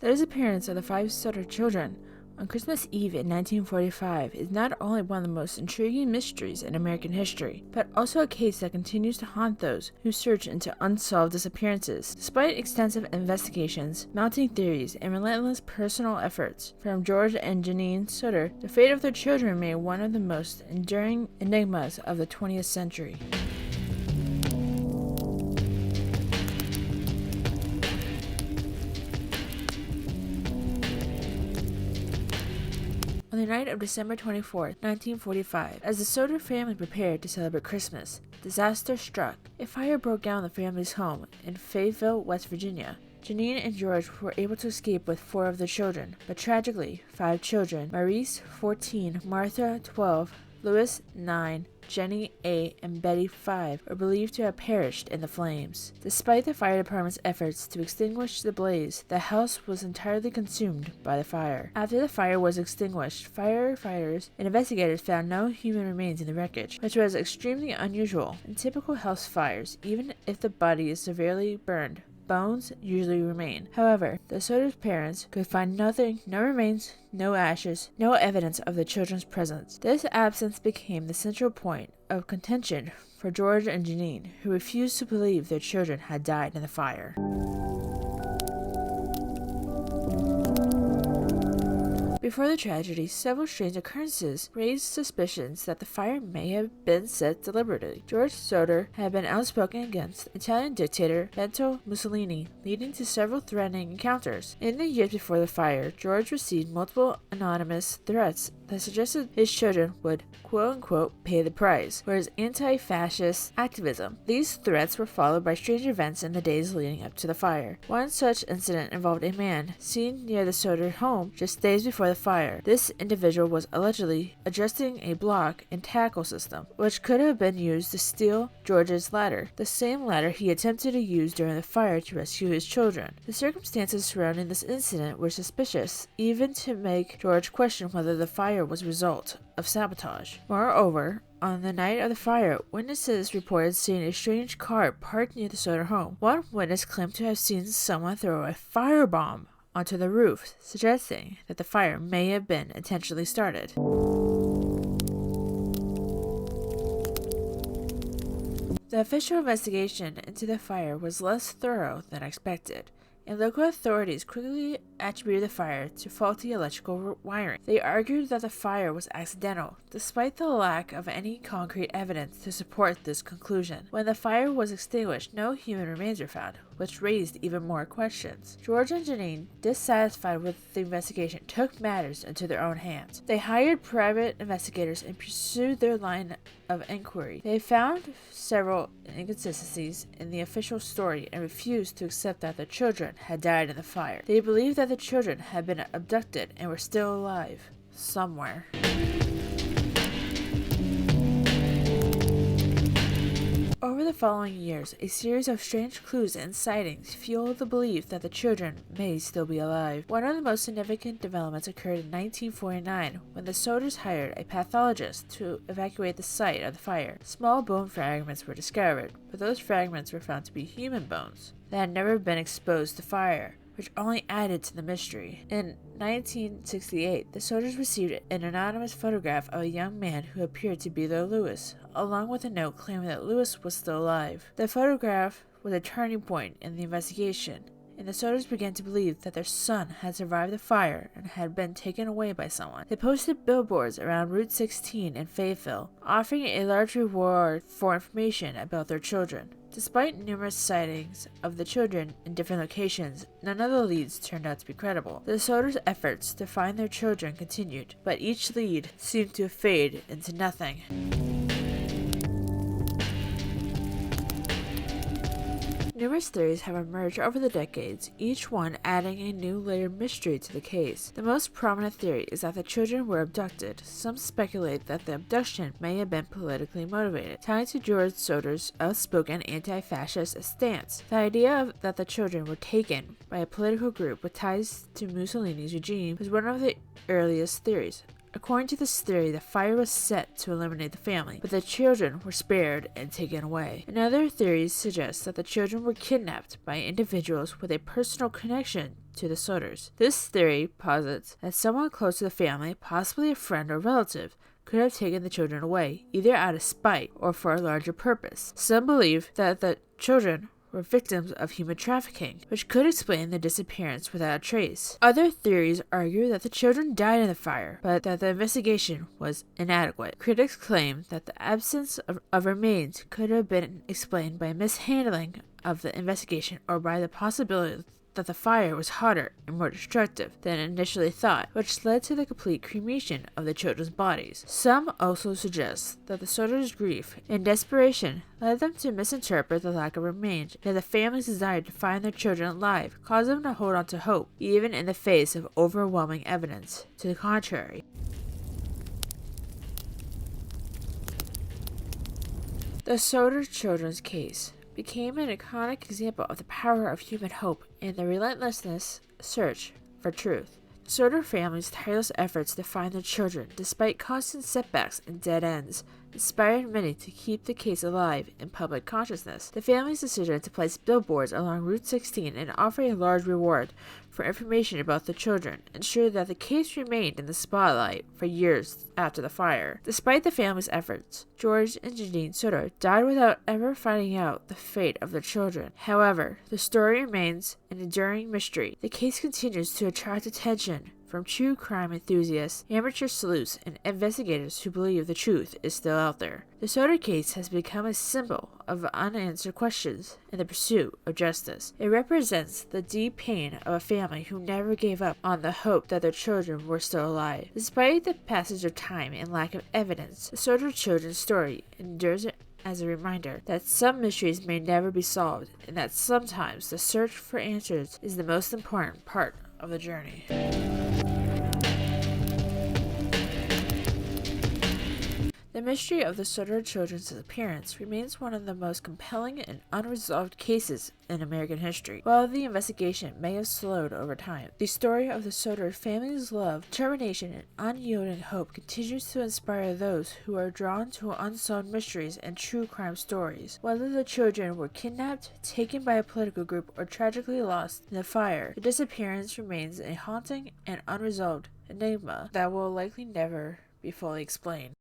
The disappearance of the 5 Sodder children on Christmas Eve in 1945 is not only one of the most intriguing mysteries in American history, but also a case that continues to haunt those who search into unsolved disappearances. Despite extensive investigations, mounting theories, and relentless personal efforts from George and Janine Sodder, the fate of their children remained one of the most enduring enigmas of the 20th century. On the night of December 24, 1945, as the Sodder family prepared to celebrate Christmas, disaster struck. A fire broke out in the family's home in Fayetteville, West Virginia. Janine and George were able to escape with 4 of their children, but tragically, 5 children, Maurice, 14, Martha, 12, Louis, 9, Jenny, 8, and Betty, 5, are believed to have perished in the flames. Despite the fire department's efforts to extinguish the blaze, the house was entirely consumed by the fire. After the fire was extinguished, firefighters and investigators found no human remains in the wreckage, which was extremely unusual. In typical house fires, even if the body is severely burned, bones usually remain. However, the Sodder's parents could find nothing, no remains, no ashes, no evidence of the children's presence. This absence became the central point of contention for George and Janine, who refused to believe their children had died in the fire. Before the tragedy, several strange occurrences raised suspicions that the fire may have been set deliberately. George Sodder had been outspoken against Italian dictator Benito Mussolini, leading to several threatening encounters. In the years before the fire, George received multiple anonymous threats that suggested his children would quote-unquote pay the price for his anti-fascist activism. These threats were followed by strange events in the days leading up to the fire. One such incident involved a man seen near the Sodder home just days before the fire. This individual was allegedly adjusting a block and tackle system, which could have been used to steal George's ladder, the same ladder he attempted to use during the fire to rescue his children. The circumstances surrounding this incident were suspicious, even to make George question whether the fire was a result of sabotage. Moreover, on the night of the fire, witnesses reported seeing a strange car parked near the Sodder home. One witness claimed to have seen someone throw a firebomb onto the roof, suggesting that the fire may have been intentionally started. The official investigation into the fire was less thorough than expected, and local authorities quickly attributed the fire to faulty electrical wiring. They argued that the fire was accidental, despite the lack of any concrete evidence to support this conclusion. When the fire was extinguished, no human remains were found, which raised even more questions. George and Janine, dissatisfied with the investigation, took matters into their own hands. They hired private investigators and pursued their line of inquiry. They found several inconsistencies in the official story and refused to accept that the children had died in the fire. They believed that the children had been abducted and were still alive somewhere. Over the following years, a series of strange clues and sightings fueled the belief that the children may still be alive. One of the most significant developments occurred in 1949 when the Sodders hired a pathologist to evacuate the site of the fire. Small bone fragments were discovered, but those fragments were found to be human bones that had never been exposed to fire, which only added to the mystery. In 1968, the Sodders received an anonymous photograph of a young man who appeared to be their Louis, along with a note claiming that Louis was still alive. The photograph was a turning point in the investigation, and the Sodders began to believe that their son had survived the fire and had been taken away by someone. They posted billboards around Route 16 in Fayetteville, offering a large reward for information about their children. Despite numerous sightings of the children in different locations, none of the leads turned out to be credible. The Sodders' efforts to find their children continued, but each lead seemed to fade into nothing. Numerous theories have emerged over the decades, each one adding a new layer of mystery to the case. The most prominent theory is that the children were abducted. Some speculate that the abduction may have been politically motivated, tied to George Sodder's outspoken anti-fascist stance. The idea that the children were taken by a political group with ties to Mussolini's regime was one of the earliest theories. According to this theory, the fire was set to eliminate the family, but the children were spared and taken away. Another theory suggests that the children were kidnapped by individuals with a personal connection to the Sodders. This theory posits that someone close to the family, possibly a friend or relative, could have taken the children away, either out of spite or for a larger purpose. Some believe that the children were victims of human trafficking, which could explain their disappearance without a trace. Other theories argue that the children died in the fire, but that the investigation was inadequate. Critics claim that the absence of remains could have been explained by mishandling of the investigation or by the possibility that the fire was hotter and more destructive than initially thought, which led to the complete cremation of the children's bodies. Some also suggest that the Sodders' grief and desperation led them to misinterpret the lack of remains, and that the family's desire to find their children alive caused them to hold on to hope, even in the face of overwhelming evidence to the contrary. The Sodder children's case became an iconic example of the power of human hope and the relentless search for truth. The Sodder family's tireless efforts to find their children, despite constant setbacks and dead ends, inspired many to keep the case alive in public consciousness. The family's decision to place billboards along Route 16 and offer a large reward for information about the children ensured that the case remained in the spotlight for years after the fire. Despite the family's efforts, George and Janine Sodder died without ever finding out the fate of their children. However, the story remains an enduring mystery. The case continues to attract attention from true crime enthusiasts, amateur sleuths, and investigators who believe the truth is still out there. The Sodder case has become a symbol of unanswered questions in the pursuit of justice. It represents the deep pain of a family who never gave up on the hope that their children were still alive. Despite the passage of time and lack of evidence, the Sodder children's story endures as a reminder that some mysteries may never be solved, and that sometimes the search for answers is the most important part of the journey. The mystery of the Sodder children's disappearance remains one of the most compelling and unresolved cases in American history. While the investigation may have slowed over time, the story of the Sodder family's love, determination, and unyielding hope continues to inspire those who are drawn to unsolved mysteries and true crime stories. Whether the children were kidnapped, taken by a political group, or tragically lost in the fire, the disappearance remains a haunting and unresolved enigma that will likely never be fully explained.